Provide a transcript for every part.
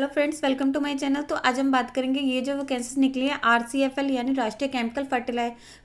Friends, welcome to my channel. तो आज हम बात करेंगे ये जो वैकेंसीज निकली है आरसीएफएल यानी राष्ट्रीय केमिकल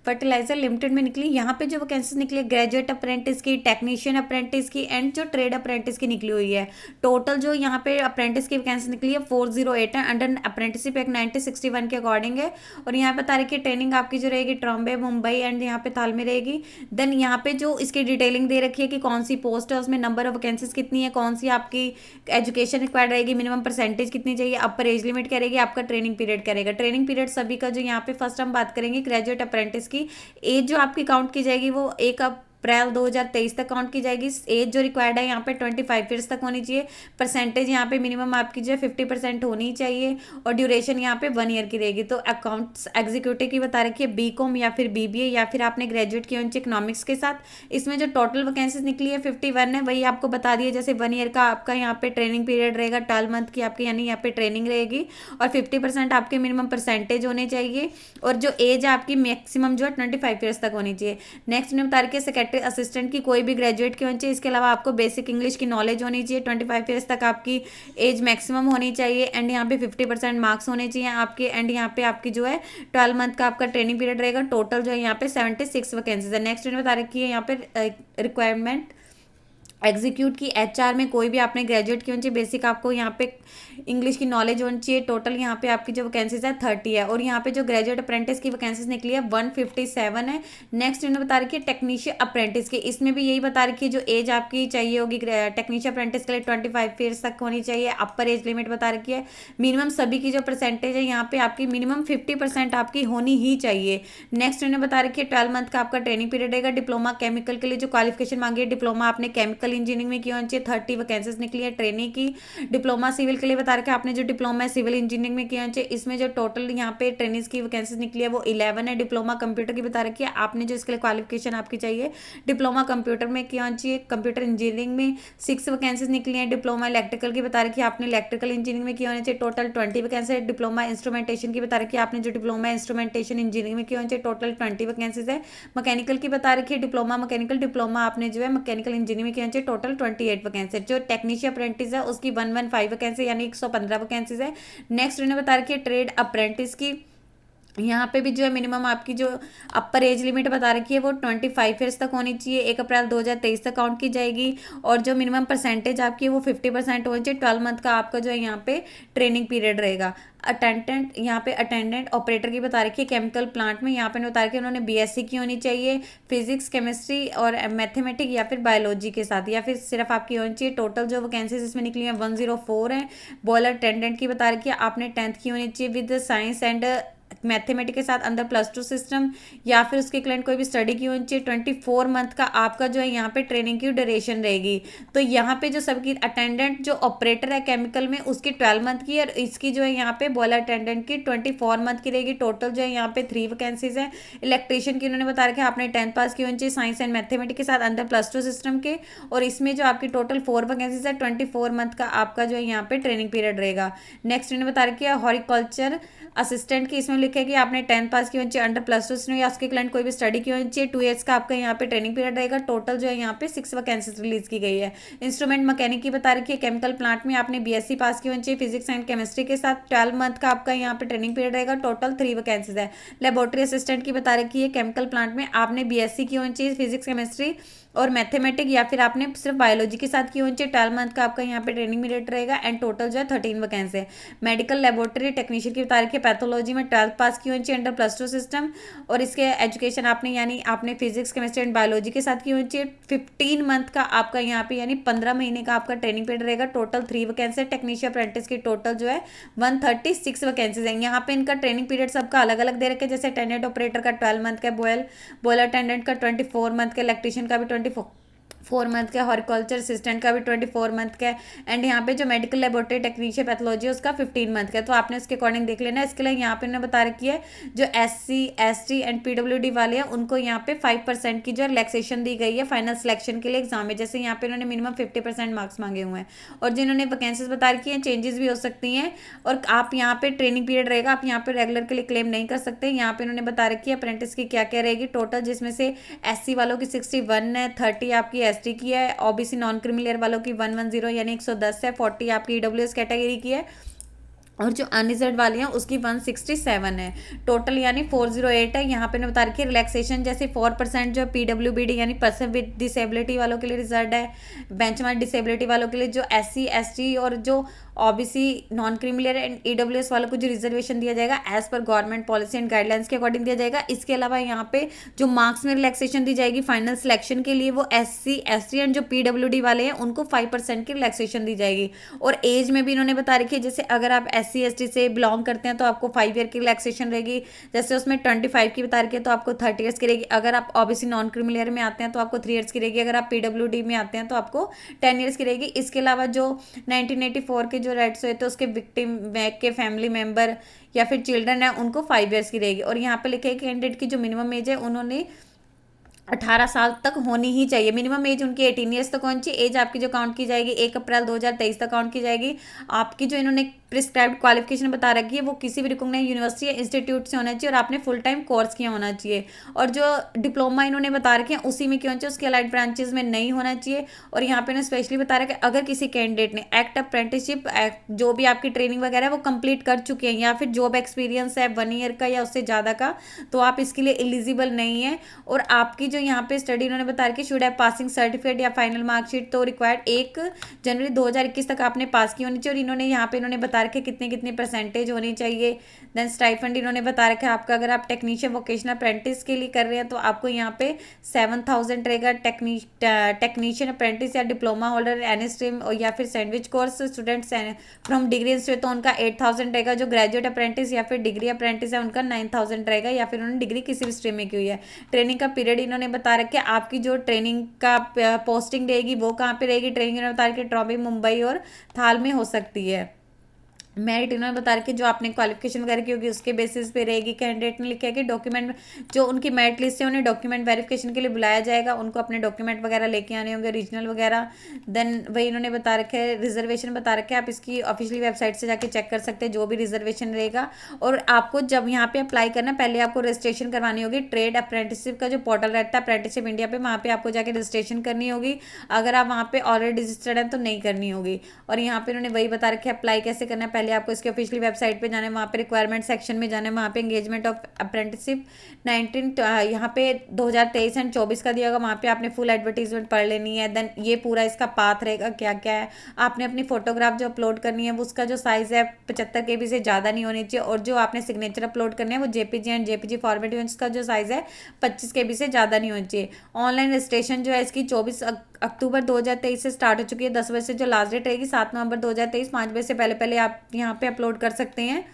फर्टिलाइजर लिमिटेड में निकली। यहाँ पे जो वैकेंसीज निकली है ग्रेजुएट अप्रेंटिस की, टेक्नीशियन अप्रेंटिस की एंड जो ट्रेड अप्रेंटिस की निकली हुई है। टोटल जो यहाँ पे अप्रेंटिस की वैकेंसी निकली है 408 है, अंडर अप्रेंटिसशिप एक्ट 1961 के अकॉर्डिंग है। और यहाँ पे बता रही है ट्रेनिंग आपकी जो रहेगी ट्रॉम्बे, मुंबई एंड यहाँ पे थाल में रहेगी। देन यहाँ पे जो इसकी डिटेलिंग दे रखी है कि कौन सी पोस्ट है, उसमें नंबर ऑफ वैकेंसीज कितनी है, कौन सी आपकी एजुकेशन रिक्वायर्ड रहेगी, मिनिमम परसेंटेज कितनी चाहिए, अपर एज लिमिट क्या रहेगी, आपका ट्रेनिंग पीरियड क्या रहेगा। ट्रेनिंग पीरियड सभी का जो यहाँ पे फर्स्ट हम बात करेंगे ग्रेजुएट अप्रेंटिस की एज जो आपकी काउंट की जाएगी वो 1 अप्रैल 2023 तक काउंट की जाएगी। एज जो रिक्वायर्ड है यहाँ पे 25 ईयर्स तक होनी चाहिए। परसेंटेज यहाँ पे मिनिमम आपकी जो है 50% होनी चाहिए और ड्यूरेशन यहाँ पे 1 ईयर की रहेगी। तो अकाउंट्स एग्जीक्यूटिव की बता रखी है बीकॉम या फिर बीबीए या फिर आपने ग्रेजुएट किया उनसे इकोनॉमिक्स के साथ। इसमें जो टोटल वैकेंसीज निकली है 51 है, वही आपको बता दिए। जैसे 1 ईयर का आपका यहाँ पे ट्रेनिंग पीरियड रहेगा, 12 मंथ की आपकी यानी यहाँ पे ट्रेनिंग रहेगी और 50% आपके मिनिमम परसेंटेज होने चाहिए और जो एज है आपकी मैक्सिमम जो है 25 ईयर्स तक होनी चाहिए। नेक्स्ट ने बता रखी है सेक्रेटरी असिस्टेंट की कोई भी ग्रेजुएट की होनी चाहिए। इसके अलावा आपको बेसिक इंग्लिश की नॉलेज होनी चाहिए। 25 ईयर्स तक आपकी एज मैक्सिमम होनी चाहिए एंड यहाँ पे 50% मार्क्स होने चाहिए आपके। एंड यहाँ पे आपकी जो है 12 मंथ का आपका ट्रेनिंग पीरियड रहेगा। टोटल जो है यहाँ पे 76 वैकेंसीज है। नेक्स्ट ने बता रखी है यहाँ पे रिक्वायरमेंट एग्जीक्यूट की एचआर में कोई भी आपने ग्रेजुएट की होनी चाहिए। बेसिक आपको यहाँ पे इंग्लिश की नॉलेज होनी चाहिए। टोटल यहाँ पे आपकी जो वैकेंसीज है 30 है और यहाँ पे जो ग्रेजुएट अप्रेंटिस की वैकेंसीज निकली है 157 है। नेक्स्ट इन्होंने बता रखी है टेक्नीशियन अप्रेंटिस की, इसमें भी यही बता रखी है जो एज आपकी चाहिए होगी टेक्नीशियन अप्रेंटिस के लिए 25 ईयर्स तक होनी चाहिए। अपर एज लिमिट बता रखी है। मिनिमम सभी की जो परसेंटेज है यहाँ पे आपकी मिनिमम 50% आपकी होनी ही चाहिए। नेक्स्ट इन्होंने बता रखी है 12 मंथ का आपका ट्रेनिंग पीरियड रहेगा। डिप्लोमा केमिकल के लिए जो क्वालिफिकेशन मांगी है डिप्लोमा आपने केमिकल इंजीनियरिंग में की होनी चाहिए। 30 वैकेंसीज निकली है ट्रेनिंग की। डिप्लोमा सिविल के लिए बता रखा है आपने जो डिप्लोमा है सिविल इंजीनियरिंग में की होनी चाहिए। इसमें जो टोटल यहाँ पे ट्रेनिंग्स की वैकेंसीज निकली है वो 11 है। डिप्लोमा कंप्यूटर की बता रखी है आपने जो इसके लिए क्वालिफिकेशन आपकी चाहिए डिप्लोमा कंप्यूटर में की होनी चाहिए। कंप्यूटर इंजीनियरिंग में 6 वैकेंसीज निकली है। डिप्लोमा इलेक्ट्रिकल की बता रखी है आपने इलेक्ट्रिकल इंजीनियरिंग में की होनी चाहिए। टोटल 20 वैकेंसी है। डिप्लोमा इंस्ट्रूमेंटेशन की बता रखी है आपने जो डिप्लोमा इंस्ट्रूमेंटेशन इंजीनियरिंग में की होनी चाहिए। टोटल 20 वैकेंसीज है। मैकेनिकल की बता रखी है डिप्लोमा मैकेनिकल डिप्लोमा आपने जो है मैकेनिकल इंजीनियरिंग में की होनी चाहिए। Total 28 vacancy. जो टेक्नीशियन अप्रेंटिस है उसकी 115 वैकेंसी यानी 115 वैकेंसीज है। नेक्स्ट इन्होंने बता रखी है ट्रेड अप्रेंटिस की, यहाँ पे भी जो है मिनिमम आपकी जो अपर एज लिमिट बता रखी है वो 25 ईयर्स तक होनी चाहिए। 1 अप्रैल 2023 तक काउंट की जाएगी और जो मिनिमम परसेंटेज आपकी है वो 50% होनी चाहिए। 12 मंथ का आपका जो है यहाँ पे ट्रेनिंग पीरियड रहेगा। अटेंडेंट यहाँ पे अटेंडेंट ऑपरेटर की बता रखी है केमिकल प्लांट में, यहाँ पे बता रखी है उन्होंने बीएससी की होनी चाहिए फिजिक्स केमिस्ट्री और मैथमेटिक या फिर बायोलॉजी के साथ या फिर सिर्फ आपकी होनी चाहिए। टोटल जो वैकेंसीज इसमें निकली है 104 है। बॉयलर अटेंडेंट की बता रखी है आपने 10th की होनी चाहिए विद साइंस एंड मैथमेटिक्स के साथ अंदर +2 सिस्टम या फिर उसके क्लाइंट कोई भी स्टडी की होनी चाहिए। 24 मंथ का आपका जो है यहाँ पे ट्रेनिंग की ड्यूरेशन रहेगी। तो यहाँ पे जो सबकी अटेंडेंट जो ऑपरेटर है केमिकल में उसकी 12 मंथ की और इसकी जो है यहाँ पे बॉयलर अटेंडेंट की 24 मंथ की रहेगी। टोटल जो है यहाँ पे 3 वैकेंसीज है। इलेक्ट्रीशियन की उन्होंने बता रखा है आपने 10th पास की होनी चाहिए साइंस एंड मैथमेटिक्स के साथ अंदर +2 सिस्टम के और इसमें जो आपकी टोटल 4 वैकेंसीज है। 24 मंथ का आपका जो है यहाँ पे ट्रेनिंग पीरियड रहेगा। नेक्स्ट इन्होंने बता रखी है हॉर्टिकल्चर असिस्टेंट की, इसमें लिखा है कि आपने 10th पास की होनी चाहिए अंडर +2 या उसके क्लाइंट कोई भी स्टडी की होनी चाहिए। 2 ईयर्स का आपका यहाँ पे ट्रेनिंग पीरियड रहेगा। टोटल जो है यहाँ पे 6 वैकेंसीज रिलीज की गई है। इंस्ट्रूमेंट मैकेनिक की बता रखी है केमिकल प्लांट में आपने बीएससी पास की होनी चाहिए फिजिक्स एंड केमिस्ट्री के साथ। 12 मंथ का आपका यहाँ पे ट्रेनिंग पीरियड रहेगा। टोटल 3 वैकेंसीज है। लेबोरेटरी असिस्टेंट की बता रखी है केमिकल प्लांट में आपने बीएससी की होनी चाहिए फिजिक्स केमिस्ट्री और मैथमेटिक या फिर आपने सिर्फ बायोलॉजी के साथ की होनी चाहिए। 12 मंथ का आपका यहाँ पे ट्रेनिंग पीरियड रहेगा एंड टोटल जो है 13 वैकेंसी है। मेडिकल लेबोरेटरी टेक्नीशियन की बता रखी है पैथोलॉजी में 12th पास की होनी चाहिए अंडर +2 सिस्टम और इसके एजुकेशन आपने यानी आपने फिजिक्स केमिस्ट्री एंड बायोलॉजी के साथ की होनी चाहिए। 15 मंथ का आपका यहाँ पे यानी 15 महीने का आपका ट्रेनिंग पीरियड रहेगा। टोटल 3 वैकेंसी है। टेक्नीशियन अप्रेंटिस की टोटल जो है 136 वैकेंसीज है। यहाँ पे इनका ट्रेनिंग पीरियड सबका अलग अलग दे रखे, जैसे अटेंडेंट ऑपरेटर का 12 मंथ का, बॉयलर अटेंडेंट का 24 मंथ का, इलेक्ट्रीशियन का भी 4 मंथ का, हॉर्टिकल्चर असिस्टेंट का भी 24 मंथ का एंड यहाँ पे जो मेडिकल लेबोरेटरी टेक्नीशियन पैथोलॉजी उसका 15 मंथ का। तो आपने उसके अकॉर्डिंग देख लेना। इसके लिए यहाँ पे उन्होंने बता रखी है जो SC ST एंड PWD वाले हैं उनको यहाँ पे 5% की जो रिलैक्सेशन दी गई है फाइनल सिलेक्शन के लिए एग्जाम में। जैसे यहाँ पे उन्होंने मिनिमम 50% मार्क्स मांगे हुए हैं और जिन्होंने वैकेंसीज बता रखी है चेंजेस भी हो सकती हैं और आप यहाँ पे ट्रेनिंग पीरियड रहेगा, आप यहाँ पे रेगुलर के लिए क्लेम नहीं कर सकते। यहाँ पे उन्होंने बता रखी है अप्रेंटिस की क्या क्या रहेगी टोटल, जिसमें से SC वालों की 61 है, 30 आपकी ST की है, ओबीसी नॉन क्रीमी लेयर वालों की 110 यानी 110 है, 40 आपकी EWS कैटेगरी की है और जो अनरिजर्व वाली हैं उसकी 167 है टोटल, यानी 408 है। यहाँ पे ने बता रखी है रिलैक्सेशन, जैसे 4% जो PWBD यानी पर्सन विद डिसेबिलिटी वालों के लिए रिजर्व है। बेंचमार्क डिसेबिलिटी वालों के लिए जो SC ST और जो OBC non creamy layer and EWS वालों को जो रिजर्वेशन दिया जाएगा as per government policy and guidelines के अकॉर्डिंग दिया जाएगा। इसके अलावा यहाँ पे जो मार्क्स में रिलैक्सेशन दी जाएगी फाइनल सिलेक्शन के लिए, वो SC ST एंड जो PWD वाले हैं उनको 5% की रिलैक्सेशन दी जाएगी। और एज में भी इन्होंने बता रखी है, जैसे अगर आप SC ST से बिलोंग करते हैं तो आपको 5 ईयर की रिलैक्सेशन रहेगी, जैसे उसमें 25 की बता रखी है तो आपको 30 ईयर्स की रहेगी। अगर आप OBC नॉन क्रीमिलियर में आते हैं तो आपको 3 ईयर्स की रहेगी, अगर आप PWD में आते हैं तो आपको 10 ईयर्स की रहेगी। इसके अलावा जो 1984 के जो राइट्स हुए थे उसके विक्टिम के फैमिली मेंबर या फिर चिल्ड्रन है उनको 5 ईयर्स की रहेगी। और यहाँ पे लिखे है कैंडिडेट की जो मिनिमम एज है उन्होंने 18 साल तक होनी ही चाहिए। मिनिमम एज उनकी 18 ईयर्स तक होनी चाहिए। एज आपकी जो काउंट की जाएगी 1 अप्रैल 2023 तक काउंट की जाएगी। आपकी जो इन्होंने प्रिस्क्राइब्ड क्वालिफिकेशन बता रखी है वो किसी भी रिकॉग्नाइज्ड यूनिवर्सिटी या इंस्टीट्यूट से होना चाहिए और आपने फुल टाइम कोर्स किया होना चाहिए। और जो डिप्लोमा इन्होंने बता रखे हैं उसी में क्यों होना चाहिए, उसके अलाइड ब्रांचेस में नहीं होना चाहिए। और यहाँ पे इन्होंने स्पेशली बता रखा है अगर किसी कैंडिडेट ने एक्ट अप्रेंटिसशिप जो भी आपकी ट्रेनिंग वगैरह है वो कंप्लीट कर चुके हैं या फिर जॉब एक्सपीरियंस है 1 ईयर का या उससे ज़्यादा का, तो आप इसके लिए एलिजिबल नहीं है। और आपकी जो यहाँ पे स्टडी इन्होंने बता रखी शुड हैव पासिंग सर्टिफिकेट या फाइनल मार्कशीट तो रिक्वायर्ड 1 जनवरी 2021 तक आपने पास की होनी चाहिए। और इन्होंने यहाँ पे इन्होंने बता रखे कितने कितने परसेंटेज होनी चाहिए। देन स्टाइफंड इन्होंने बता रखा है आपका, अगर आप टेक्नीशियन वोकेशनल अप्रेंटिस के लिए कर रहे हैं तो आपको यहाँ पे 7,000 रहेगा। टेक्नीशियन अप्रेंटिस या डिप्लोमा होल्डर एनी स्ट्रीम और या फिर sandwich course students from degree institute तो उनका 8,000 रहेगा। जो ग्रेजुएट अप्रेंटिस या फिर डिग्री अप्रेंटिस है उनका 9,000 रहेगा, या फिर उन्होंने डिग्री किसी भी स्ट्रीम में की हुई है। ट्रेनिंग का पीरियड इन्होंने बता रखा है आपकी जो ट्रेनिंग का पोस्टिंग रहेगी वो कहाँ पे रहेगी। ट्रेनिंग इन्होंने बता रखी ट्रॉमी मुंबई और थाल में हो सकती है। मेरिट इन्होंने बता रखी जो आपने क्वालिफिकेशन वगैरह की होगी उसके बेसिस पे रहेगी। कैंडिडेट ने लिखा है कि डॉक्यूमेंट जो उनकी मेरिट लिस्ट है उन्हें डॉक्यूमेंट वेरिफिकेशन के लिए बुलाया जाएगा, उनको अपने डॉक्यूमेंट वगैरह लेके आने होंगे रीजनल वगैरह। देन वही इन्होंने बता रखा है रिजर्वेशन बता रखा है, आप इसकी ऑफिशियली वेबसाइट से जाके चेक कर सकते हैं जो भी रिजर्वेशन रहेगा। और आपको जब यहाँ पे अप्लाई करना पहले आपको रजिस्ट्रेशन करवानी होगी। ट्रेड अप्रेंटिसशिप का जो पोर्टल रहता है अप्रेंटिसशिप इंडिया पे, वहाँ पे आपको जाके रजिस्ट्रेशन करनी होगी। अगर आप वहाँ पे ऑलरेडी रजिस्टर्ड हैं तो नहीं करनी होगी। और यहाँ पे उन्होंने वही बता रखे अप्लाई कैसे करना है, पहले आपको इसकी ऑफिशियली वेबसाइट पे जाना है, वहाँ पे रिक्वायरमेंट सेक्शन में जाना है, वहाँ पे एंगेजमेंट ऑफ अप्रेंटिसशिप 19 यहाँ पे 2023 एंड 24 का दिया होगा, वहाँ पे आपने फुल एडवर्टीजमेंट पढ़ लेनी है। देन ये पूरा इसका पाथ रहेगा क्या क्या है। आपने अपनी फोटोग्राफ जो अपलोड करनी है वो उसका जो साइज़ है 75 KB से ज़्यादा नहीं होनी चाहिए। और जो आपने सिग्नेचर अपलोड करने हैं वो JPG एंड JPG फॉर्मेट में उसका जो साइज़ है 25 KB से ज़्यादा नहीं होनी चाहिए। ऑनलाइन रजिस्ट्रेशन जो है इसकी 24 अक्टूबर 2023 से स्टार्ट हो चुकी है। 10 बजे से जो लास्ट डेट रहेगी 7 नवंबर 2023, 5 बजे से पहले पहले आप यहाँ पे अपलोड कर सकते हैं।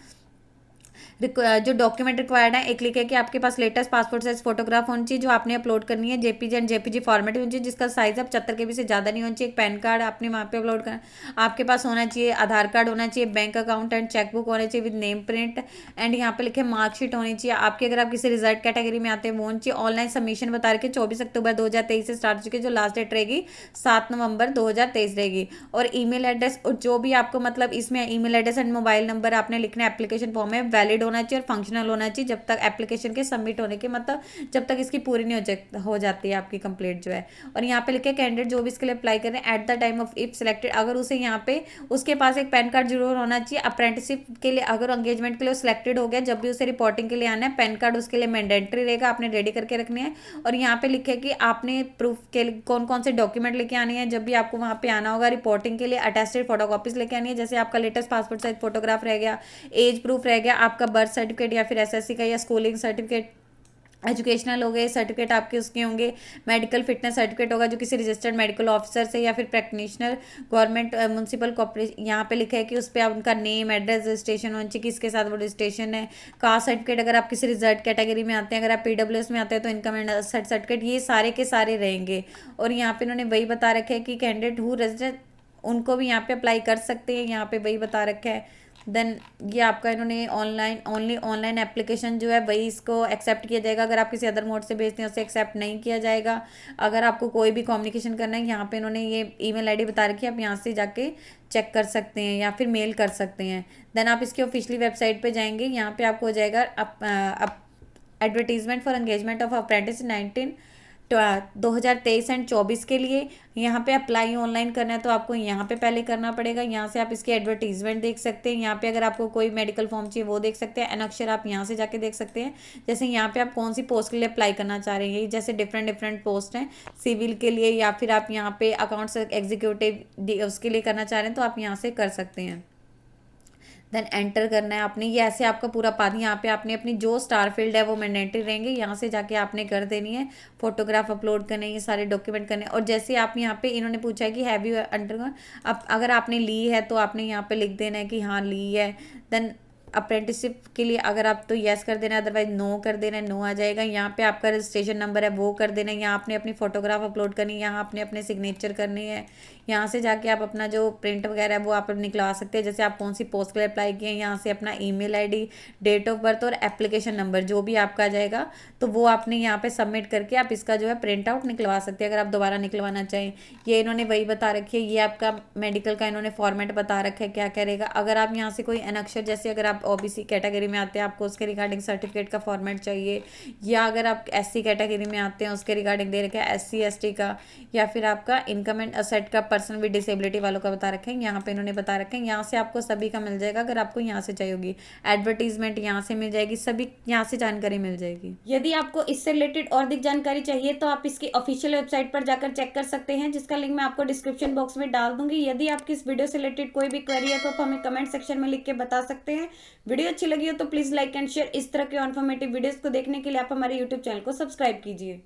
जो डॉक्यूमेंट रिक्वायर्ड है, एक लिखे कि आपके पास लेटेस्ट पासपोर्ट साइज फोटोग्राफ होनी चाहिए जो आपने अपलोड करनी है। JPG एंड JPG फॉर्मेट होनी चाहिए जिसका साइज है 75 KB से ज़्यादा नहीं होना चाहिए। एक पैन कार्ड आपने वहाँ पे अपलोड करना, आपके पास होना चाहिए। आधार कार्ड होना चाहिए, बैंक अकाउंट एंड चेकबुक होना चाहिए विद नेम प्रिंट। एंड यहाँ पे लिखे मार्कशीट होनी चाहिए आपकी, अगर आप किसी रिजर्व कैटेगरी में आते हैं वो होनी चाहिए। ऑनलाइन सबमिशन बता रखे 24 अक्टूबर 2023 से स्टार्ट हो चुकी है, जो लास्ट डेट रहेगी 7 नवंबर 2023 रहेगी। और ईमेल एड्रेस और जो भी आपको मतलब इसमें email address and mobile number आपने लिखना है एप्लीकेशन फॉर्म में वैलिड होना चाहिए और फंक्शनल होना चाहिए जब तक एप्लीकेशन के सबमिट होने के मतलब जब तक इसकी पूरी नहीं हो जाती है आपकी कंप्लीट जो है। और यहाँ पे लिखे कैंडिडेट जो भी इसके लिए अप्लाई कर रहे हैं at the time of if selected, अगर उसे यहाँ पे उसके पास एक पैन कार्ड जरूर होना चाहिए। अप्रेंटिसशिप के लिए अगर एंगेजमेंट के लिए सिलेक्टेड हो गया, जब भी उसे रिपोर्टिंग के लिए आना है पैन कार्ड उसके लिए मैंडेटरी रहेगा, आपने रेडी करके रखने हैं। और यहाँ पे लिखे कि आपने प्रूफ के लिए कौन कौन से डॉक्यूमेंट लेके आने हैं जब भी आपको वहाँ पे आना होगा रिपोर्टिंग के लिए। अटेस्टेड फोटोकॉपीज लेके आनी है, जैसे आपका लेटेस्ट पासपोर्ट साइज फोटोग्राफ रह गया, एज प्रूफ रह गया, आपका बर्थ सर्टिफिकेट या फिर SSC का या स्कूलिंग सर्टिफिकेट, एजुकेशनल हो गए सर्टिफिकेट आपके उसके होंगे। मेडिकल फिटनेस सर्टिफिकेट होगा जो किसी रजिस्टर्ड मेडिकल ऑफिसर से या फिर प्रैक्टिशनर गवर्नमेंट म्यूनसिपल कॉर्पोरेशन, यहाँ पे लिखा है कि उस पर आप उनका नेम एड्रेस रजिस्ट्रेशन होना चाहिए, किसके साथ वो रजिस्ट्रेशन है। कास्ट सर्टिफिकेट अगर आप किसी रिजर्व कैटेगरी में आते हैं, अगर आप PWS में आते हैं तो इनकम एंड सर्टिफिकेट, ये सारे के सारे रहेंगे। और यहाँ पे उन्होंने वही बता रखे है कि कैंडिडेट हु रजिस्टर्ड उनको भी यहाँ पे अप्लाई कर सकते हैं, यहाँ पे वही बता रखा है। देन ये आपका इन्होंने ऑनलाइन एप्लीकेशन जो है वही इसको एक्सेप्ट किया जाएगा, अगर आप किसी अदर मोड से भेजते हैं उसे एक्सेप्ट नहीं किया जाएगा। अगर आपको कोई भी कम्युनिकेशन करना है, यहाँ पे इन्होंने ये ईमेल आईडी बता रखी है, आप यहाँ से जाके चेक कर सकते हैं या फिर मेल कर सकते हैं। देन आप इसकी ऑफिशियली वेबसाइट पे जाएंगे, यहाँ पे आपको हो जाएगा advertisement for engagement of apprentice 19 2023 and 24 के लिए। यहाँ पे अप्लाई ऑनलाइन करना है तो आपको यहाँ पे पहले करना पड़ेगा। यहाँ से आप इसकी एडवर्टीजमेंट देख सकते हैं। यहाँ पे अगर आपको कोई मेडिकल फॉर्म चाहिए वो देख सकते हैं। अनक्षर आप यहाँ से जाके देख सकते हैं। जैसे यहाँ पे आप कौन सी पोस्ट के लिए अप्लाई करना चाह रहे हैं, जैसे डिफरेंट डिफरेंट पोस्ट हैं सिविल के लिए, या फिर आप यहाँ पे अकाउंट्स एग्जीक्यूटिव उसके लिए करना चाह रहे हैं तो आप यहाँ से कर सकते हैं। देन एंटर करना है आपने। ये ऐसे आपका पूरा पाथ, यहाँ पे आपने अपनी जो स्टार फील्ड है वो मैंडेटरी रहेंगे, यहाँ से जाके आपने कर देनी है। फोटोग्राफ अपलोड करने, ये सारे डॉक्यूमेंट करने। और जैसे आप यहाँ पे इन्होंने पूछा है कि हैव यू अंडरगॉन, अब अगर आपने ली है तो आपने यहाँ पे लिख देना है कि हाँ ली है। देन अप्रेंटिसशिप के लिए अगर आप तो यस कर देना है, अदरवाइज नो कर देना है, नो आ जाएगा। यहाँ पे आपका रजिस्ट्रेशन नंबर है वो कर देना है। यहाँ आपने अपनी फोटोग्राफ अपलोड करनी है, यहाँ आपने अपने सिग्नेचर करनी है। यहाँ से जाके आप अपना जो प्रिंट वगैरह है वो आप निकलवा सकते हैं। जैसे आप कौन सी पोस्ट के लिए अप्लाई किए हैं, यहाँ से अपना email ID, date of birth और एप्लीकेशन नंबर जो भी आपका आ जाएगा तो वो आपने यहाँ पे सबमिट करके आप इसका जो है प्रिंट आउट निकलवा सकते हैं अगर आप दोबारा निकलवाना चाहें। ये इन्होंने वही बता रखी है। ये आपका मेडिकल का इन्होंने फॉर्मेट बता रखा है क्या करेगा। अगर आप यहाँ से कोई अनक्षर, जैसे अगर आप ओबीसी कैटेगरी में आते हैं आपको उसके रिगार्डिंग सर्टिफिकेट का फॉर्मेट चाहिए, या अगर आप एससी कैटेगरी में आते हैं उसके रिगार्डिंग दे रखा है एससी एसटी का, या फिर आपका इनकम एंड असेट का पर्सन विद डिसेबिलिटी वालों का बता रखे हैं। यहाँ पे इन्होंने बता रखे हैं। यहाँ से आपको सभी का मिल जाएगा अगर आपको यहाँ से चाहिए होगी। एडवर्टीजमेंट यहाँ से मिल जाएगी, सभी यहाँ से जानकारी मिल जाएगी। यदि आपको इससे रिलेटेड और अधिक जानकारी चाहिए तो आप इसकी ऑफिशियल वेबसाइट पर जाकर चेक कर सकते हैं, जिसका लिंक मैं आपको डिस्क्रिप्शन बॉक्स में डाल दूंगी। यदि आपकी इस वीडियो से रिलेटेड कोई भी क्वेरी है तो आप हमें कमेंट सेक्शन में लिख के बता सकते हैं। वीडियो अच्छी लगी हो तो प्लीज लाइक एंड शेयर। इस तरह के इन्फॉर्मेटिव वीडियोस को देखने के लिए आप हमारे यूट्यूब चैनल को सब्सक्राइब कीजिए।